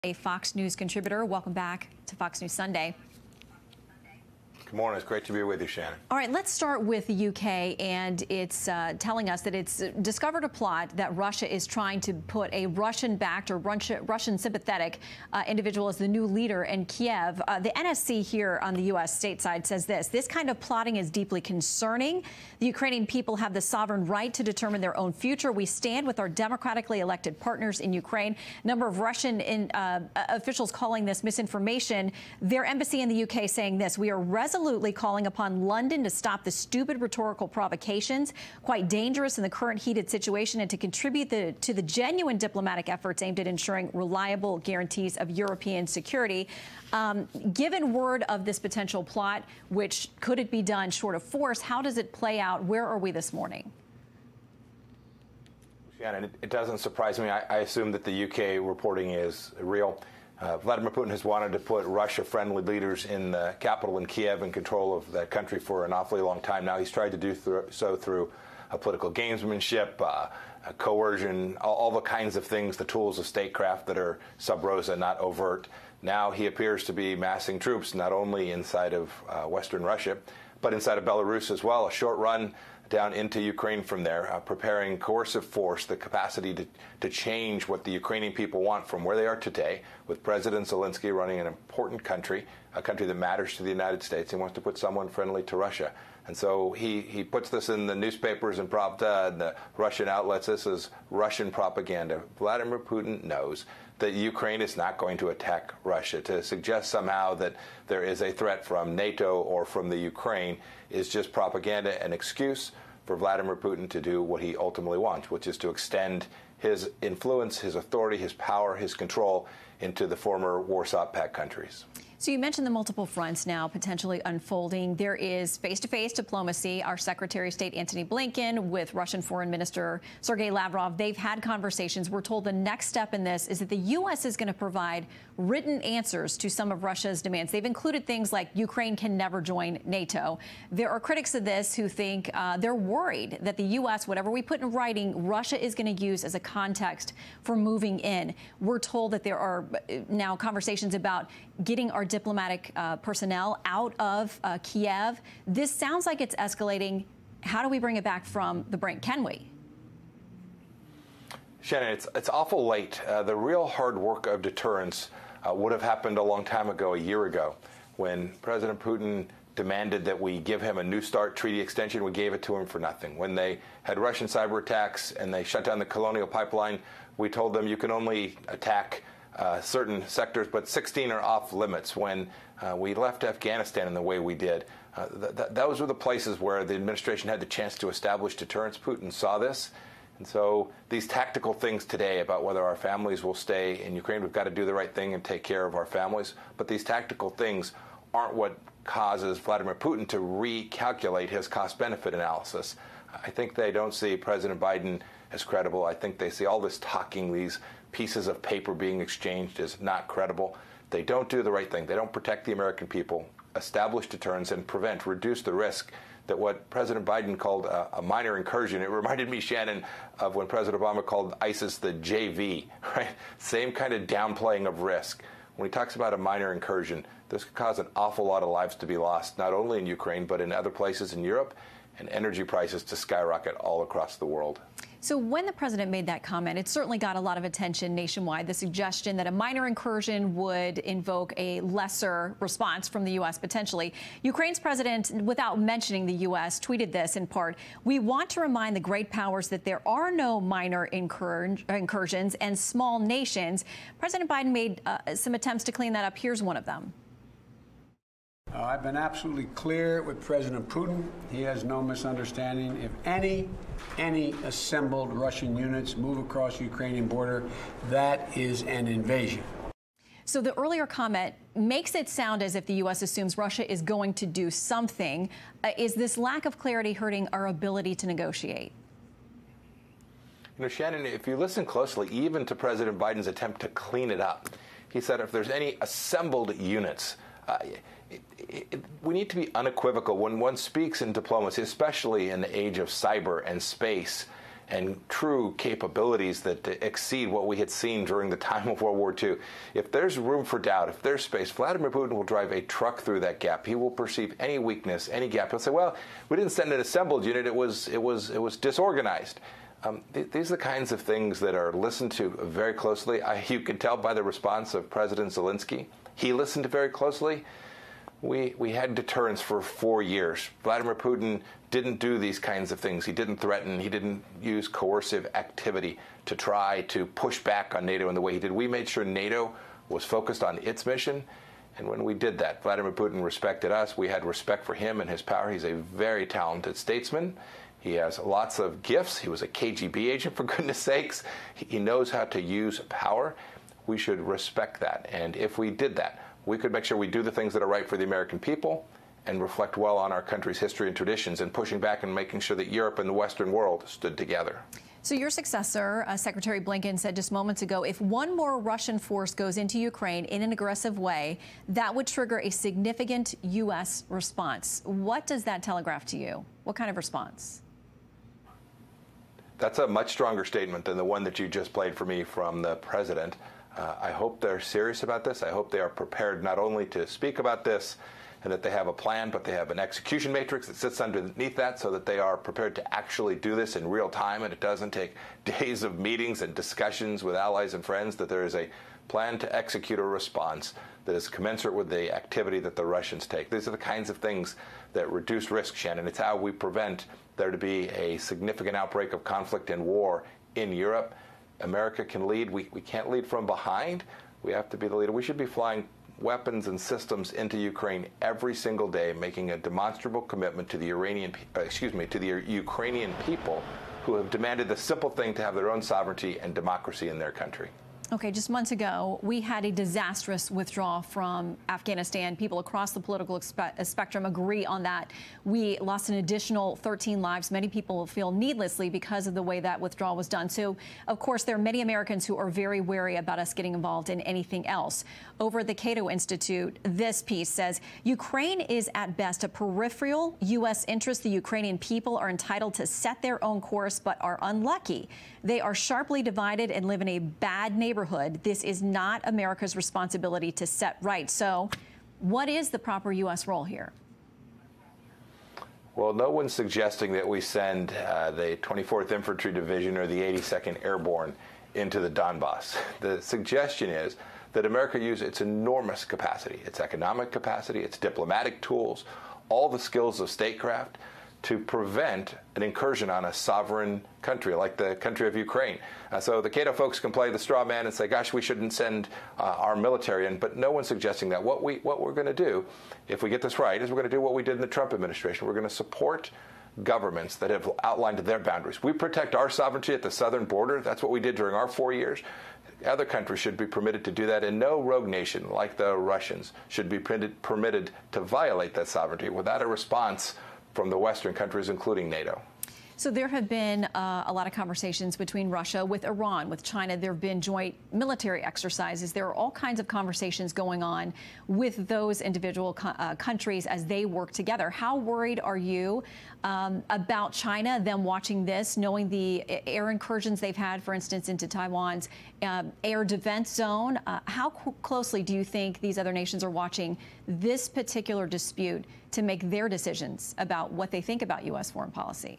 A Fox News contributor. Welcome back to Fox News Sunday. Good morning. It's great to be with you, Shannon. All right, let's start with the UK, and it's telling us that it's discovered a plot that Russia is trying to put a Russian-backed or Russian-sympathetic individual as the new leader in Kiev. The NSC here on the U.S. stateside says this kind of plotting is deeply concerning. The Ukrainian people have the sovereign right to determine their own future. We stand with our democratically elected partners in Ukraine. A number of Russian officials calling this misinformation. Their embassy in the UK saying this: we are resolutely calling upon London to stop the stupid rhetorical provocations, quite dangerous in the current heated situation, and to contribute to the genuine diplomatic efforts aimed at ensuring reliable guarantees of European security. Given word of this potential plot, which could it be done short of force, how does it play out? Where are we this morning? Shannon, it doesn't surprise me. I assume that the UK reporting is real. Vladimir Putin has wanted to put Russia-friendly leaders in the capital in Kiev in control of that country for an awfully long time now. He's tried to do so through political gamesmanship, coercion, all the kinds of things, the tools of statecraft that are sub rosa, not overt. Now he appears to be massing troops not only inside of Western Russia, but inside of Belarus as well. A short run down into Ukraine from there, preparing coercive force, the capacity to change what the Ukrainian people want from where they are today, with President Zelensky running an important country, a country that matters to the United States. He wants to put someone friendly to Russia. And so he puts this in the newspapers and Pravda and the Russian outlets. This is Russian propaganda. Vladimir Putin knows that Ukraine is not going to attack Russia. To suggest somehow that there is a threat from NATO or from the Ukraine is just propaganda, an excuse for Vladimir Putin to do what he ultimately wants, which is to extend his influence, his authority, his power, his control into the former Warsaw Pact countries. So you mentioned the multiple fronts now potentially unfolding. There is face-to-face diplomacy. Our Secretary of State Antony Blinken with Russian Foreign Minister Sergei Lavrov, they've had conversations. We're told the next step in this is that the U.S. is going to provide written answers to some of Russia's demands. They've included things like Ukraine can never join NATO. There are critics of this who think they're worried that the U.S., whatever we put in writing, Russia is going to use as a context for moving in. We're told that there are now conversations about getting our diplomatic personnel out of Kiev. This sounds like it's escalating. How do we bring it back from the brink? Can we? Shannon, it's awful late. The real hard work of deterrence would have happened a long time ago, a year ago, when President Putin demanded that we give him a New START treaty extension. We gave it to him for nothing. When they had Russian cyber attacks and they shut down the Colonial Pipeline, we told them you can only attack certain sectors, but 16 are off limits. When we left Afghanistan in the way we did, those were the places where the administration had the chance to establish deterrence. Putin saw this. And so these tactical things today about whether our families will stay in Ukraine, we've got to do the right thing and take care of our families. But these tactical things aren't what causes Vladimir Putin to recalculate his cost-benefit analysis. I think they don't see President Biden as credible. I think they see all this talking, these pieces of paper being exchanged, as not credible. They don't do the right thing. They don't protect the American people, establish deterrence, and reduce the risk that what President Biden called a minor incursion. It reminded me, Shannon, of when President Obama called ISIS the JV, right? Same kind of downplaying of risk. When he talks about a minor incursion, this could cause an awful lot of lives to be lost, not only in Ukraine, but in other places in Europe, and energy prices to skyrocket all across the world. So when the president made that comment, it certainly got a lot of attention nationwide, the suggestion that a minor incursion would invoke a lesser response from the U.S. potentially. Ukraine's president, without mentioning the U.S., tweeted this in part: "We want to remind the great powers that there are no minor incursions and small nations." President Biden made some attempts to clean that up. Here's one of them. I've been absolutely clear with President Putin. He has no misunderstanding. If any assembled Russian units move across the Ukrainian border, that is an invasion. So the earlier comment makes it sound as if the U.S. assumes Russia is going to do something. Is this lack of clarity hurting our ability to negotiate? You know, Shannon, if you listen closely, even to President Biden's attempt to clean it up, he said if there's any assembled units, we need to be unequivocal when one speaks in diplomacy, especially in the age of cyber and space and true capabilities that exceed what we had seen during the time of World War II. If there's room for doubt, if there's space, Vladimir Putin will drive a truck through that gap. He will perceive any weakness, any gap. He'll say, well, we didn't send an assembled unit, it was disorganized. These are the kinds of things that are listened to very closely. You can tell by the response of President Zelensky. He listened very closely. We had deterrence for 4 years. Vladimir Putin didn't do these kinds of things. He didn't threaten. He didn't use coercive activity to try to push back on NATO in the way he did. We made sure NATO was focused on its mission. And when we did that, Vladimir Putin respected us. We had respect for him and his power. He's a very talented statesman. He has lots of gifts. He was a KGB agent, for goodness sakes. He knows how to use power. We should respect that. And if we did that, we could make sure we do the things that are right for the American people and reflect well on our country's history and traditions, and pushing back and making sure that Europe and the Western world stood together. So your successor, Secretary Blinken, said just moments ago, if one more Russian force goes into Ukraine in an aggressive way, that would trigger a significant U.S. response. What does that telegraph to you? What kind of response? That's a much stronger statement than the one that you just played for me from the president. I hope they're serious about this. I hope they are prepared not only to speak about this and that they have a plan, but they have an execution matrix that sits underneath that so that they are prepared to actually do this in real time, and it doesn't take days of meetings and discussions with allies and friends, that there is a plan to execute a response that is commensurate with the activity that the Russians take. These are the kinds of things that reduce risk, Shannon. It's how we prevent there to be a significant outbreak of conflict and war in Europe. America can lead. We can't lead from behind. We have to be the leader. We should be flying weapons and systems into Ukraine every single day, making a demonstrable commitment to the Ukrainian people who have demanded the simple thing to have their own sovereignty and democracy in their country. Okay, just months ago, we had a disastrous withdrawal from Afghanistan. People across the political spectrum agree on that. We lost an additional 13 lives. Many people feel needlessly because of the way that withdrawal was done. So, of course, there are many Americans who are very wary about us getting involved in anything else. Over at the Cato Institute, this piece says, Ukraine is at best a peripheral U.S. interest. The Ukrainian people are entitled to set their own course, but are unlucky. They are sharply divided and live in a bad neighborhood. This is not America's responsibility to set right. So what is the proper U.S. role here? Well, no one's suggesting that we send the 24th Infantry Division or the 82nd Airborne into the Donbass. The suggestion is that America use its enormous capacity, its economic capacity, its diplomatic tools, all the skills of statecraft to prevent an incursion on a sovereign country like the country of Ukraine. So the Cato folks can play the straw man and say, gosh, we shouldn't send our military in, but no one's suggesting that. What we're going to do, if we get this right, is we're going to do what we did in the Trump administration. We're going to support governments that have outlined their boundaries. We protect our sovereignty at the southern border. That's what we did during our 4 years. Other countries should be permitted to do that, and no rogue nation like the Russians should be permitted to violate that sovereignty without a response from the Western countries, including NATO. So there have been a lot of conversations between Russia, with Iran, with China. There have been joint military exercises. There are all kinds of conversations going on with those individual countries as they work together. How worried are you about China, them watching this, knowing the air incursions they've had, for instance, into Taiwan's air defense zone? How closely do you think these other nations are watching this particular dispute to make their decisions about what they think about U.S. foreign policy?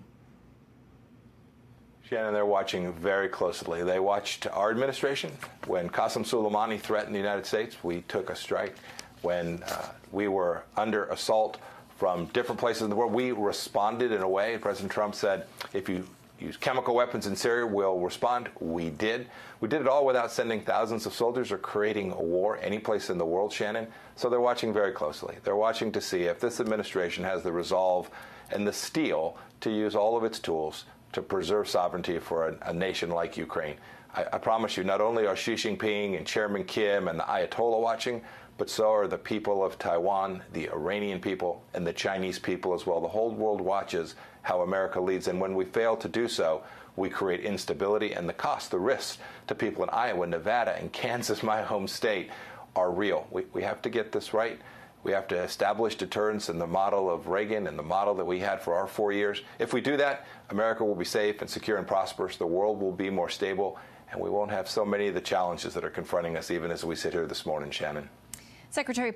Shannon, they're watching very closely. They watched our administration. When Qasem Soleimani threatened the United States, we took a strike. When we were under assault from different places in the world, we responded in a way. President Trump said, if you use chemical weapons in Syria, we'll respond. We did. We did it all without sending thousands of soldiers or creating a war any place in the world, Shannon. So they're watching very closely. They're watching to see if this administration has the resolve and the steel to use all of its tools to preserve sovereignty for a nation like Ukraine. I promise you, not only are Xi Jinping and Chairman Kim and the Ayatollah watching, but so are the people of Taiwan, the Iranian people, and the Chinese people as well. The whole world watches how America leads, and when we fail to do so, we create instability, and the cost, the risks to people in Iowa, Nevada, and Kansas, my home state, are real. We have to get this right. We have to establish deterrence in the model of Reagan and the model that we had for our 4 years. If we do that, America will be safe and secure and prosperous. The world will be more stable, and we won't have so many of the challenges that are confronting us even as we sit here this morning, Shannon. Secretary